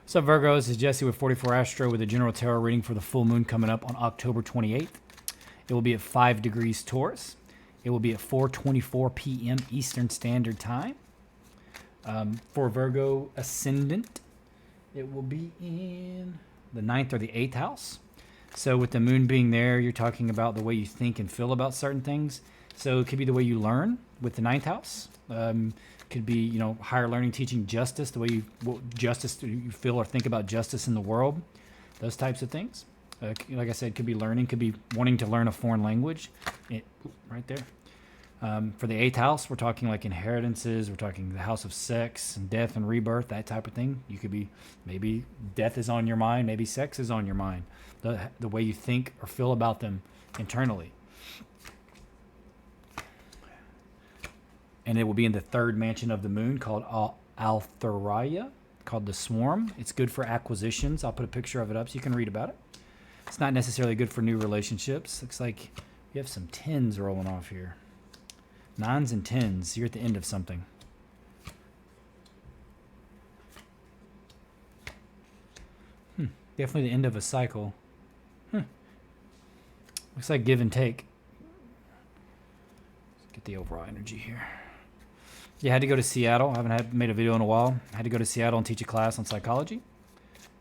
What's up, Virgo? This is Jesse with 44 Astro with a general tarot reading for the full moon coming up on October 28th. It will be at 5 degrees Taurus. It will be at 4:24 p.m. Eastern Standard Time. For Virgo Ascendant, it will be in the 9th or the 8th house. So with the moon being there, you're talking about the way you think and feel about certain things. So it could be the way you learn with the 9th house. Could be, higher learning, teaching justice, the way justice you feel or think about justice in the world, those types of things. Like I said, could be learning, could be wanting to learn a foreign language. Right there. For the 8th house, we're talking like inheritances. We're talking the house of sex and death and rebirth, that type of thing. You could be, maybe death is on your mind, maybe sex is on your mind. The way you think or feel about them internally. And it will be in the 3rd mansion of the moon called Althariya, called the Swarm. It's good for acquisitions. I'll put a picture of it up so you can read about it. It's not necessarily good for new relationships. Looks like you have some 10s rolling off here. 9s and 10s. You're at the end of something. Definitely the end of a cycle. Looks like give and take. Let's get the overall energy here. Yeah, I had to go to Seattle. I haven't made a video in a while. I had to go to Seattle and teach a class on psychology.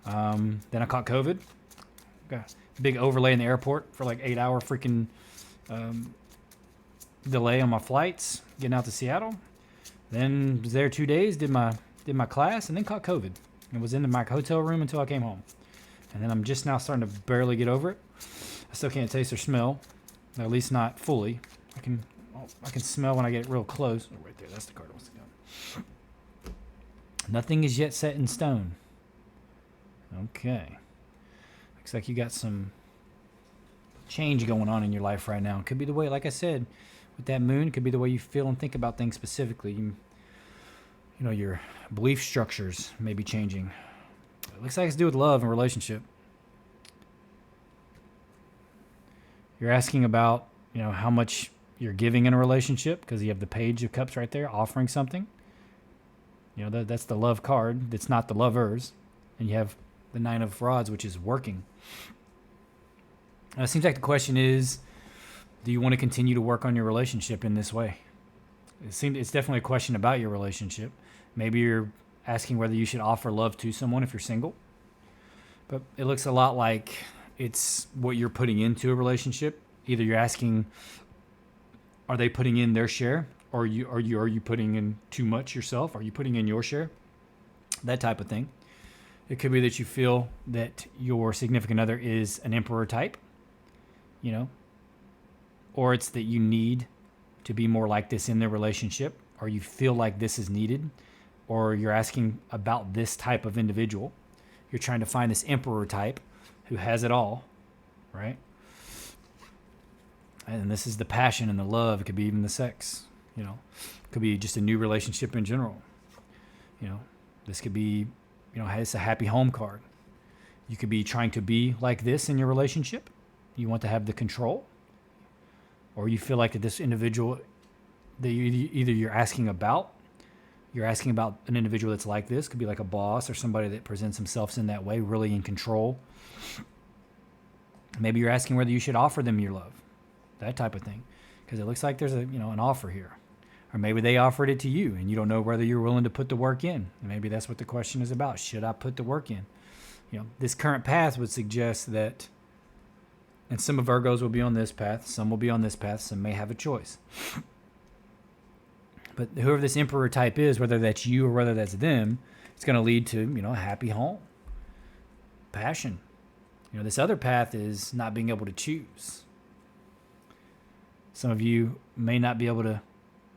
Then I caught COVID. Got a big overlay in the airport for like 8-hour freaking delay on my flights getting out to Seattle. Then was there 2 days, did my class, and then caught COVID. And was in my hotel room until I came home. And then I'm just now starting to barely get over it. I still can't taste or smell, at least not fully. I can smell when I get real close. Oh, right there, that's the card I was thinking of. Nothing is yet set in stone. Okay. Looks like you got some change going on in your life right now. It could be the way, like I said, with that moon, it could be the way you feel and think about things specifically. Your belief structures may be changing. It looks like it's to do with love and relationship. You're asking about, how much you're giving in a relationship because you have the Page of Cups right there, offering something. That's the love card. It's not the lovers. And you have the 9 of Rods, which is working. It seems like the question is, do you want to continue to work on your relationship in this way? It's definitely a question about your relationship. Maybe you're asking whether you should offer love to someone if you're single. But it looks a lot like it's what you're putting into a relationship. Either you're asking, are they putting in their share? Or are you putting in too much yourself? Are you putting in your share? That type of thing. It could be that you feel that your significant other is an emperor type, or it's that you need to be more like this in their relationship, or you feel like this is needed, or you're asking about this type of individual. You're trying to find this emperor type who has it all, right? And this is the passion and the love. It could be even the sex, It could be just a new relationship in general. This could be, it's a happy home card. You could be trying to be like this in your relationship. You want to have the control. Or you feel like that this individual that you're asking about an individual that's like this. Could be like a boss or somebody that presents themselves in that way, really in control. Maybe you're asking whether you should offer them your love. That type of thing. Because it looks like there's an offer here. Or maybe they offered it to you and you don't know whether you're willing to put the work in. And maybe that's what the question is about. Should I put the work in? This current path would suggest that, and some of Virgos will be on this path, some will be on this path, some may have a choice. But whoever this emperor type is, whether that's you or whether that's them, it's going to lead to, a happy home. Passion. This other path is not being able to choose. Some of you may not be able to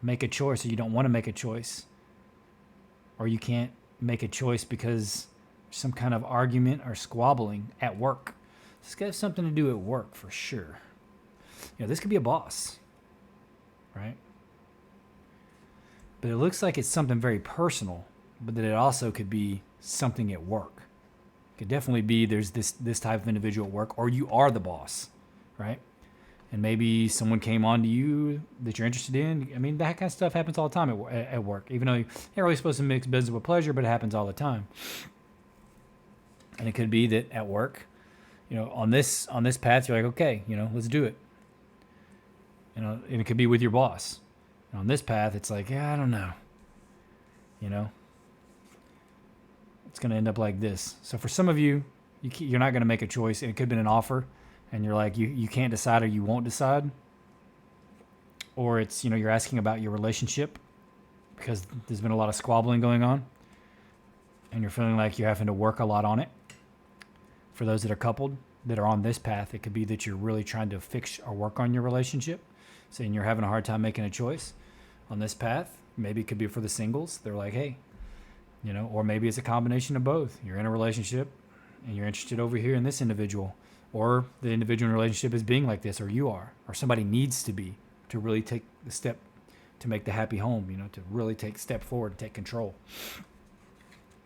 make a choice, or you don't want to make a choice. Or you can't make a choice because some kind of argument or squabbling at work. This could have something to do at work for sure. This could be a boss, right? But it looks like it's something very personal, but that it also could be something at work. It could definitely be there's this type of individual at work, or you are the boss, right? And maybe someone came on to you that you're interested in. I mean, that kind of stuff happens all the time at work, even though you're not really supposed to mix business with pleasure, but it happens all the time. And it could be that at work, on this path, you're like, okay, let's do it. And it could be with your boss. And on this path, it's like, yeah, I don't know. It's going to end up like this. So for some of you, you're not going to make a choice. And it could have been an offer, and you're like, you can't decide, or you won't decide. Or it's, you're asking about your relationship because there's been a lot of squabbling going on, and you're feeling like you're having to work a lot on it. For those that are coupled, that are on this path, it could be that you're really trying to fix or work on your relationship, saying you're having a hard time making a choice on this path. Maybe it could be for the singles. They're like, hey, or maybe it's a combination of both. You're in a relationship and you're interested over here in this individual, or the individual in a relationship is being like this, or you are, or somebody needs to be, to really take the step to make the happy home, to really take a step forward and take control.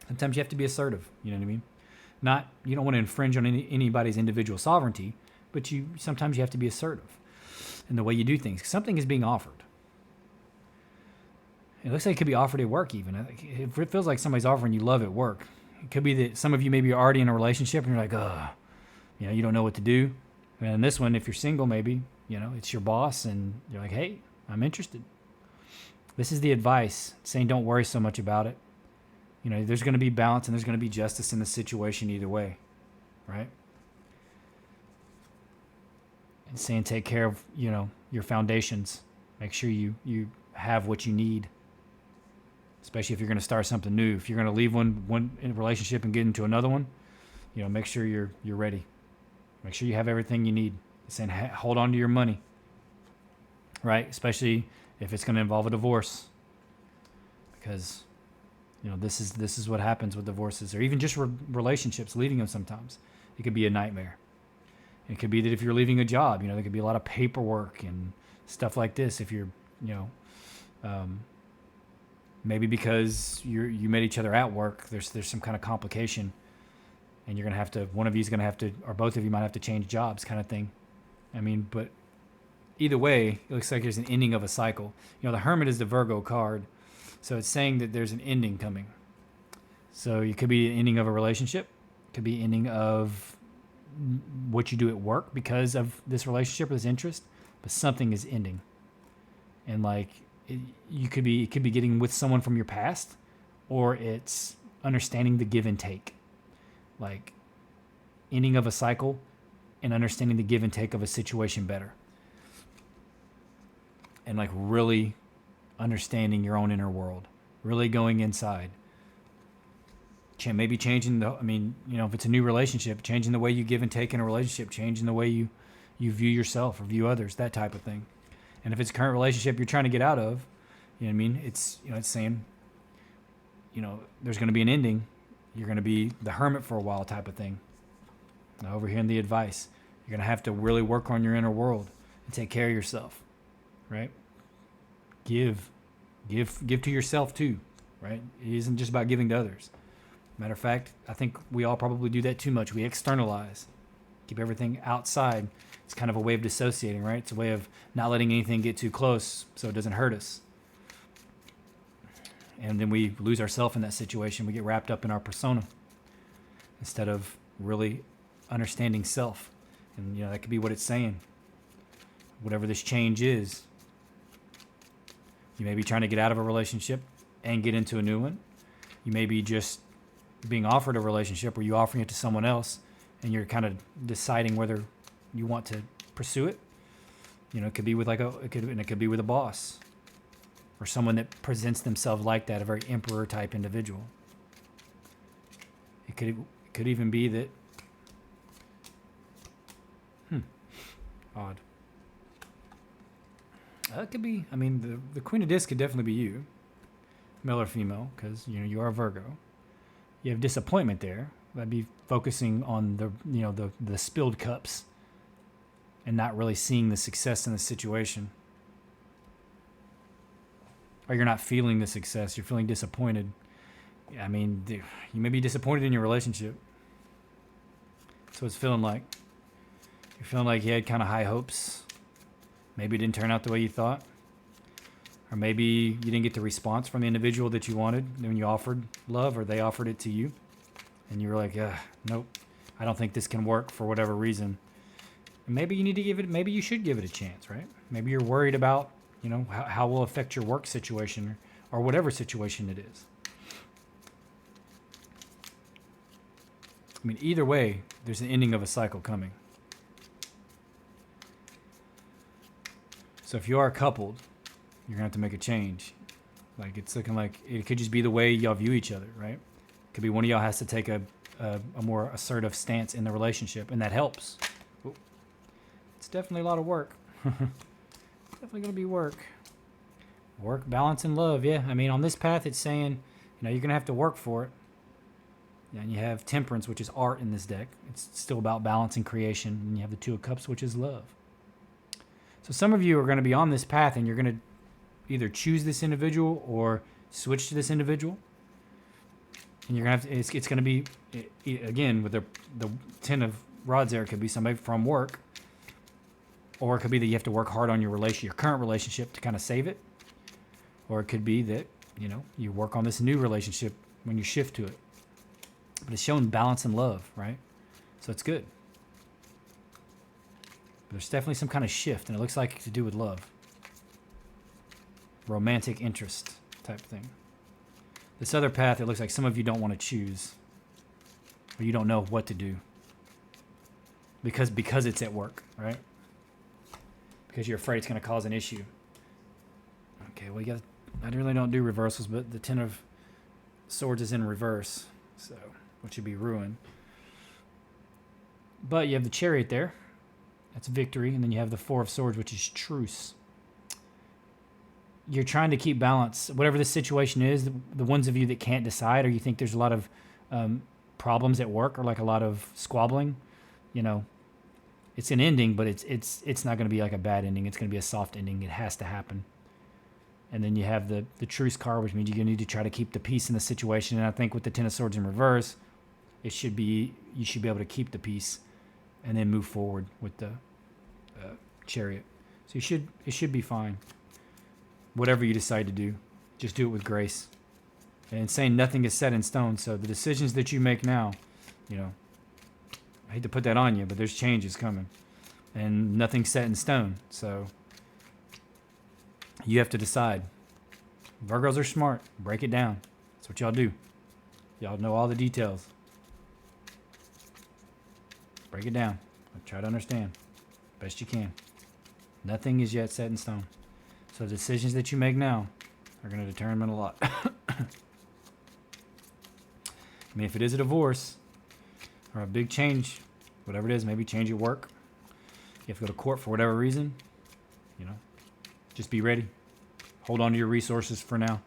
Sometimes you have to be assertive, you know what I mean? You don't want to infringe on anybody's individual sovereignty, but sometimes you have to be assertive in the way you do things. Something is being offered. It looks like it could be offered at work even. If it feels like somebody's offering you love at work, it could be that some of you maybe are already in a relationship and you're like, you don't know what to do. And this one, if you're single, maybe, it's your boss and you're like, hey, I'm interested. This is the advice, saying don't worry so much about it. There's going to be balance and there's going to be justice in the situation either way, right? And saying take care of, your foundations. Make sure you have what you need, especially if you're going to start something new. If you're going to leave one relationship and get into another one, make sure you're ready. Make sure you have everything you need. Saying hold on to your money, right? Especially if it's going to involve a divorce, because this is what happens with divorces, or even just relationships, leaving them sometimes. It could be a nightmare. It could be that if you're leaving a job, there could be a lot of paperwork and stuff like this. If you're, maybe because you met each other at work, there's some kind of complication, and you're going to have to, one of you is going to have to, or both of you might have to change jobs, kind of thing. But either way, it looks like there's an ending of a cycle. The Hermit is the Virgo card. So it's saying that there's an ending coming. So it could be an ending of a relationship. It could be an ending of what you do at work because of this relationship or this interest. But something is ending. And it could be getting with someone from your past, or it's understanding the give and take. Like ending of a cycle and understanding the give and take of a situation better. And really understanding your own inner world, really going inside. Maybe changing if it's a new relationship, changing the way you give and take in a relationship, changing the way you view yourself or view others, that type of thing. And if it's a current relationship you're trying to get out of, it's, it's saying, there's going to be an ending. You're going to be the hermit for a while type of thing. Now over here in the advice, you're going to have to really work on your inner world and take care of yourself, right? Give to yourself too, right? It isn't just about giving to others. Matter of fact, I think we all probably do that too much. We externalize, keep everything outside. It's kind of a way of dissociating, right? It's a way of not letting anything get too close so it doesn't hurt us. And then we lose ourselves in that situation. We get wrapped up in our persona instead of really understanding self. And that could be what it's saying. Whatever this change is, you may be trying to get out of a relationship and get into a new one. You may be just being offered a relationship, or you offering it to someone else, and you're kind of deciding whether you want to pursue it. It could be with it could be with a boss, or someone that presents themselves like that, a very emperor type individual. It could even be that. Odd. It could be. The Queen of Discs could definitely be you, male or female, because you are a Virgo. You have disappointment there. That'd be focusing on the spilled cups, and not really seeing the success in the situation. Or you're not feeling the success. You're feeling disappointed. You may be disappointed in your relationship. That's what it's feeling like. You're feeling like you had kind of high hopes. Maybe it didn't turn out the way you thought. Or maybe you didn't get the response from the individual that you wanted when you offered love, or they offered it to you. and you're like, nope, I don't think this can work for whatever reason. And maybe you need to give it, maybe you should give it a chance, right? Maybe you're worried about, how will affect your work situation or whatever situation it is. I mean, either way, there's an ending of a cycle coming. So if you are coupled, you're gonna have to make a change. Like, it's looking like it could just be the way y'all view each other, right? It could be one of y'all has to take a more assertive stance in the relationship, and that helps. Ooh. It's definitely a lot of work. Definitely gonna be work. Work, balance, and love. Yeah, I mean, on this path, it's saying, you're gonna have to work for it. And you have Temperance, which is art in this deck. It's still about balance and creation. And you have the Two of Cups, which is love. So some of you are going to be on this path, and you're going to either choose this individual or switch to this individual. And you're going to have to, it's going to be, again, with the 10 of rods there, it could be somebody from work. Or it could be that you have to work hard on your current relationship to kind of save it. Or it could be that, you work on this new relationship when you shift to it. But it's showing balance and love, right? So it's good. But there's definitely some kind of shift, and it looks like it's to do with love. Romantic interest type thing. This other path, it looks like some of you don't want to choose. Or you don't know what to do. Because it's at work, right? Because you're afraid it's going to cause an issue. Okay, well, I really don't do reversals, but the 10 of Swords is in reverse. So, which would be ruin. But you have the Chariot there. That's victory. And then you have the 4 of Swords, which is truce. You're trying to keep balance. Whatever the situation is, the ones of you that can't decide, or you think there's a lot of problems at work, or like a lot of squabbling, it's an ending, but it's not going to be like a bad ending. It's going to be a soft ending. It has to happen. And then you have the truce card, which means you need to try to keep the peace in the situation. And I think with the 10 of Swords in reverse, you should be able to keep the peace and then move forward with the Chariot. So it should be fine. Whatever you decide to do, just do it with grace. And saying nothing is set in stone. So the decisions that you make now, I hate to put that on you, but there's changes coming. And nothing's set in stone. So you have to decide. Virgos are smart. Break it down. That's what y'all do. Y'all know all the details. Break it down. Try to understand. Best you can. Nothing is yet set in stone. So the decisions that you make now are going to determine a lot. I mean, if it is a divorce or a big change, whatever it is, maybe change at work. You have to go to court for whatever reason. Just be ready. Hold on to your resources for now.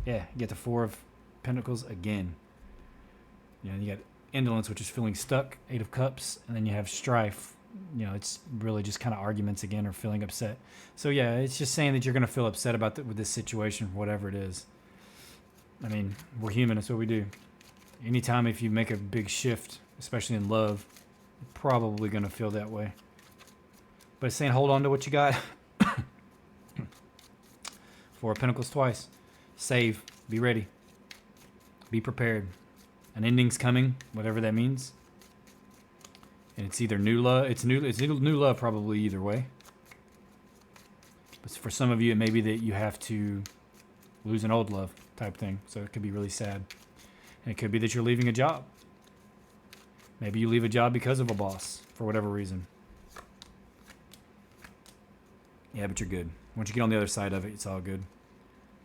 Yeah, you get the 4 of Pentacles again. You got indolence, which is feeling stuck, 8 of Cups, and then you have strife. It's really just kind of arguments again, or feeling upset. So yeah, it's just saying that you're going to feel upset with this situation, whatever it is. I mean, we're human. That's what we do. Anytime if you make a big shift, especially in love, you're probably going to feel that way. But it's saying hold on to what you got. 4 of Pentacles twice. Save. Be ready. Be prepared. An ending's coming, whatever that means. And it's either new love. It's new love probably either way. But for some of you, it may be that you have to lose an old love type thing. So it could be really sad. And it could be that you're leaving a job. Maybe you leave a job because of a boss, for whatever reason. Yeah, but you're good. Once you get on the other side of it, it's all good.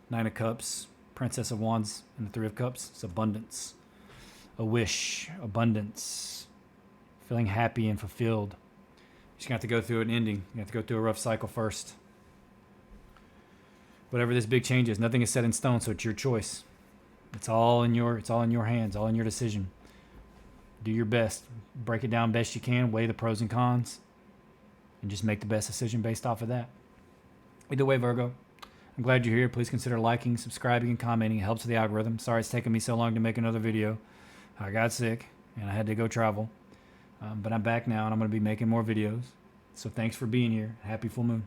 9 of Cups, Princess of Wands, and the 3 of Cups. It's abundance. A wish. Abundance. Feeling happy and fulfilled. You're just going to have to go through an ending. You have to go through a rough cycle first. Whatever this big change is, nothing is set in stone, so it's your choice. It's all in your hands, all in your decision. Do your best. Break it down best you can. Weigh the pros and cons. And just make the best decision based off of that. Either way, Virgo, I'm glad you're here. Please consider liking, subscribing, and commenting. It helps with the algorithm. Sorry it's taken me so long to make another video. I got sick, and I had to go travel. But I'm back now, and I'm going to be making more videos. So thanks for being here. Happy full moon.